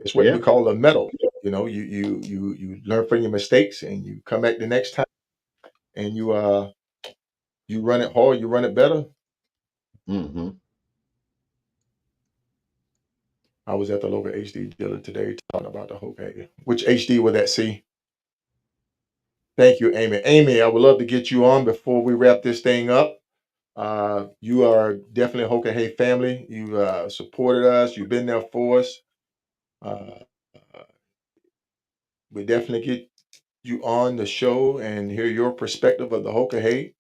It's what we Yeah. call a medal. You learn from your mistakes and you come back the next time and you run it hard, you run it better. Mm-hmm. I was at the local HD dealer today talking about the Hoka. Which HD would that see? Thank you, Amy. Amy, I would love to get you on before we wrap this thing up. You are definitely a Hoka Hey family. You've supported us. You've been there for us. Uh, we definitely get you on the show and hear your perspective of the Hoka Hey.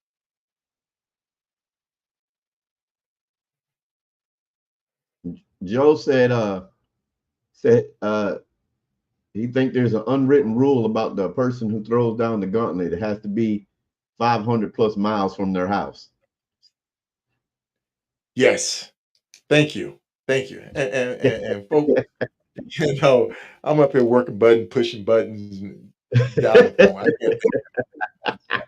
Joe said he think there's an unwritten rule about the person who throws down the gauntlet. It has to be 500 plus miles from their house. Yes. Thank you. Thank you. And folks, I'm up here working pushing buttons, and dialing the phone. I can't think,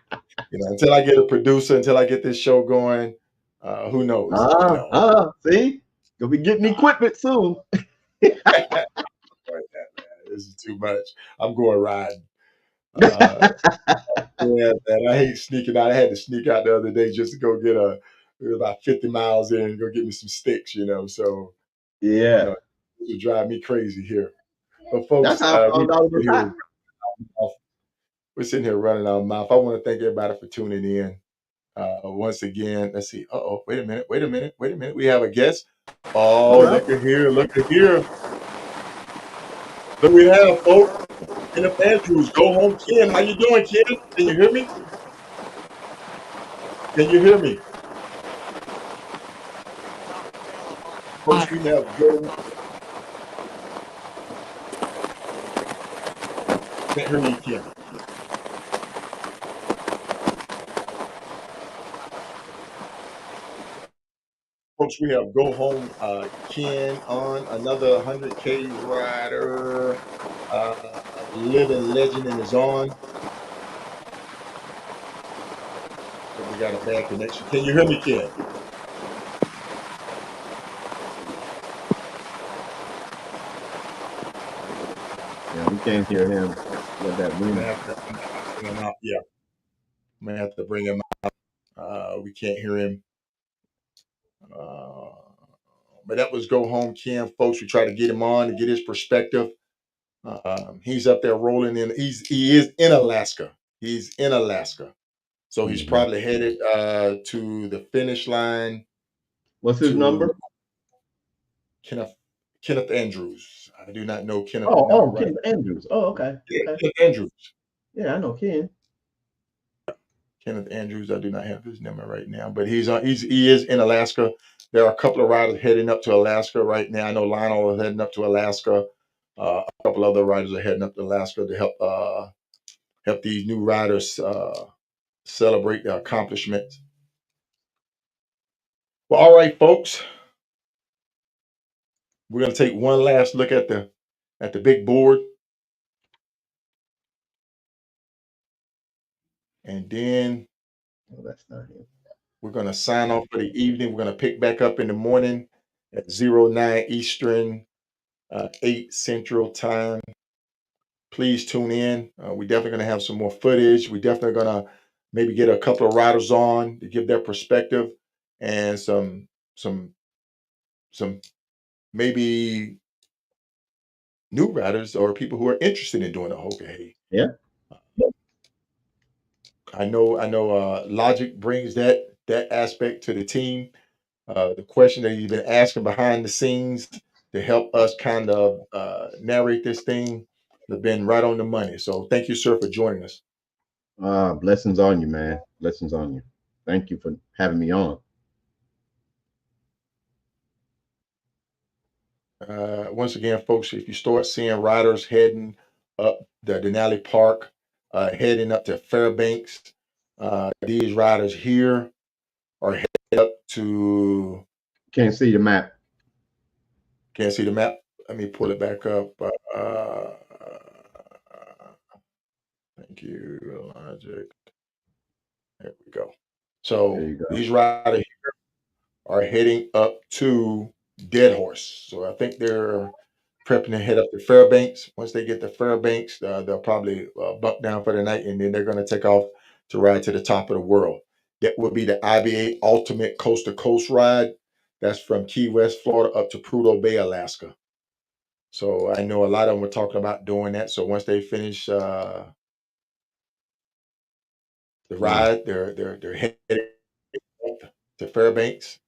until I get a producer, until I get this show going, who knows? See, you'll be getting Nah, equipment soon. right now, man. This is too much. I'm going riding. Uh, yeah, man. I hate sneaking out. I had to sneak out the other day just to go get about 50 miles in and go get me some sticks. So, Yeah, it would drive me crazy here. But that's folks, how I we're found out it was sitting hot. here, we're sitting here running our mouth. I want to thank everybody for tuning in. Once again, let's see. Oh, wait a minute. Wait a minute. Wait a minute. We have a guest. All Oh, right. look at here. Look at here. Look, we have folks. Kenneth Andrews, go home, Ken. How you doing, Ken? Can you hear me? Can you hear me? Folks, we have go. Can't hear you, Ken. Folks, we have go home, Ken on another 100K rider, living legend and is on. But we got a bad connection. Can you hear me, Ken? Yeah, we can't hear him with that I'm gonna wind. have to bring him out. Yeah, I'm gonna have to bring him out. We can't hear him. Uh, but that was go home, Ken, folks. We try to get him on to get his perspective. He's up there rolling in. He is in Alaska. He's in Alaska, so he's Hmm. probably headed to the finish line What's his to number? Kenneth Kenneth Andrews. I do not know Kenneth Oh, number oh, right. Ken Andrews. Oh, okay, Yeah, okay. Kenneth Andrews. Yeah, I know Ken. Kenneth Andrews. I do not have his number right now, but he is in Alaska. There are a couple of riders heading up to Alaska right now. I know Lionel is heading up to Alaska. A couple other riders are heading up to Alaska to help these new riders celebrate their accomplishments. Well, all right, folks, we're going to take one last look at the big board. And then Oh, that's not him. we're going to sign off for the evening. We're going to pick back up in the morning at 09 Eastern, 8 Central Time. Please tune in. We're definitely going to have some more footage. We're definitely going to maybe get a couple of riders on to give their perspective and some maybe new riders or people who are interested in doing the Hoka Hey. Yeah. I know Logic brings that aspect to the team. The question that you've been asking behind the scenes to help us kind of narrate this thing has been right on the money. So thank you, sir, for joining us. Blessings on you, man. Blessings on you. Thank you for having me on. Once again, folks, if you start seeing riders heading up the Denali Park, heading up to Fairbanks, these riders here are headed up to. Can't see the map. Can't see the map. Let me pull it back up. Thank you, Logic. There we go. There So you go. these riders here are heading up to Dead Horse. So I think they're prepping to head up to Fairbanks. Once they get to Fairbanks, they'll probably bunk down for the night, and then they're going to take off to ride to the top of the world. That will be the IBA Ultimate Coast to Coast Ride. That's from Key West, Florida, up to Prudhoe Bay, Alaska. So I know a lot of them were talking about doing that. So once they finish the ride, they're headed up to Fairbanks,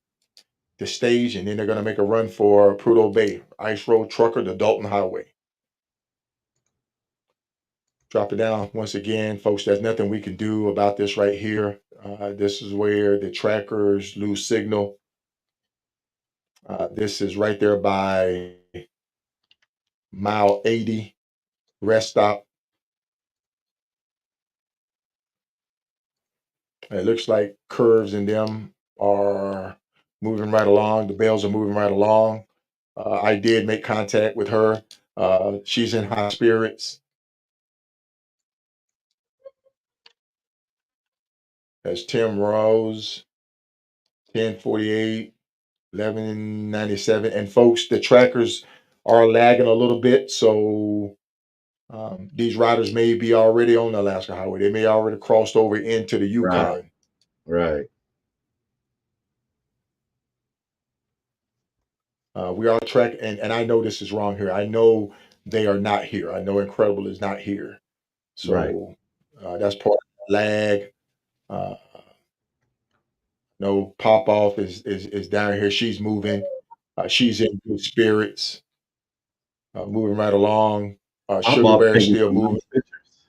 the stage, and then they're going to make a run for Prudhoe Bay, Ice Road Trucker, the Dalton Highway. Drop it down once again, folks. There's nothing we can do about this right here. This is where the trackers lose signal. This is right there by mile 80 rest stop. It looks like Curves and them are moving right along. The Bells are moving right along. I did make contact with her. She's in high spirits. That's Tim Rose, 1048, 1197. And folks, the trackers are lagging a little bit. So these riders may be already on the Alaska Highway. They may already crossed over into the Yukon. Right. We are track, and I know this is wrong here. I know they are not here. I know Incredible is not here. Right. So that's part of the lag. Uh, no, Pop Off is down here. She's moving. She's in good spirits, moving right along. Pop Sugar off Bear taking still some moving. nice pictures.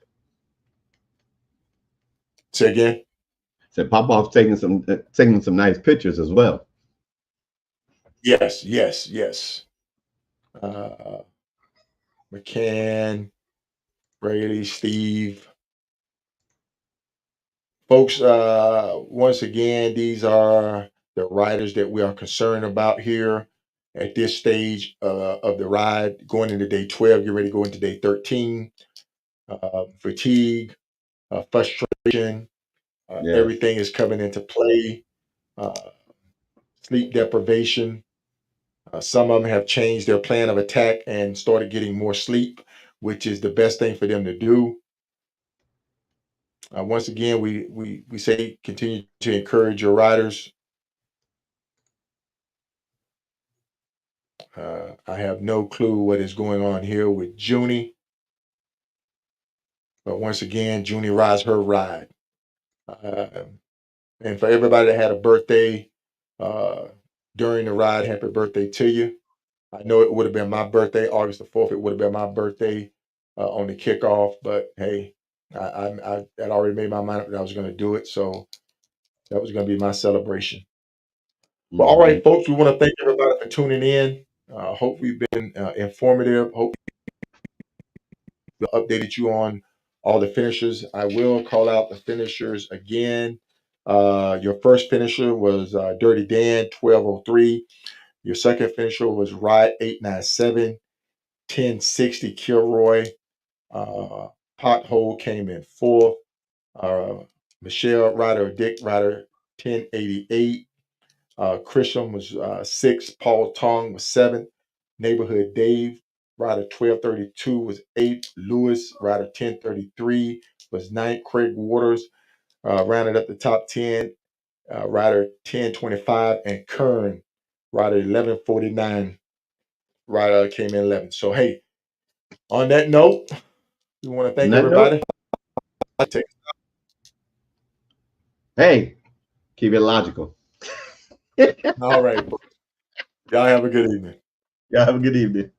Say again. Said Pop off taking some nice pictures as well. Yes, yes, yes. McCann, Braley, Steve. Folks, once again, these are the riders that we are concerned about here at this stage of the ride, going into day 12, get ready to go into day 13. Fatigue, frustration, Yes. everything is coming into play. Uh, Sleep deprivation. Some of them have changed their plan of attack and started getting more sleep, which is the best thing for them to do. Once again, we say continue to encourage your riders. I have no clue what is going on here with Junie, but once again, Junie rides her ride. And for everybody that had a birthday uh, during the ride, happy birthday to you. I know it would have been my birthday, August the 4th. It would have been my birthday on the kickoff, but hey, I had already made my mind up that I was going to do it. So that was going to be my celebration. Well, all right, folks, we want to thank everybody for tuning in. Hope we've been informative. Hope we updated you on all the finishers. I will call out the finishers again. Your first finisher was Dirty Dan, 1203. Your second finisher was Ride 897, 1060 Kilroy. Pothole came in fourth. Michelle Ryder Dick Ryder 1088. Christian was 6. Paul Tong was 7. Neighborhood Dave Ryder 1232 was 8. Lewis Ryder 1033 was 9. Craig Waters rounded up the top 10. Ryder 1025 and Kern Ryder 1149. Ryder came in 11. So hey, on that note, we want to On thank that note, everybody. hey, keep it logical. All right. Y'all have a good evening. Y'all have a good evening.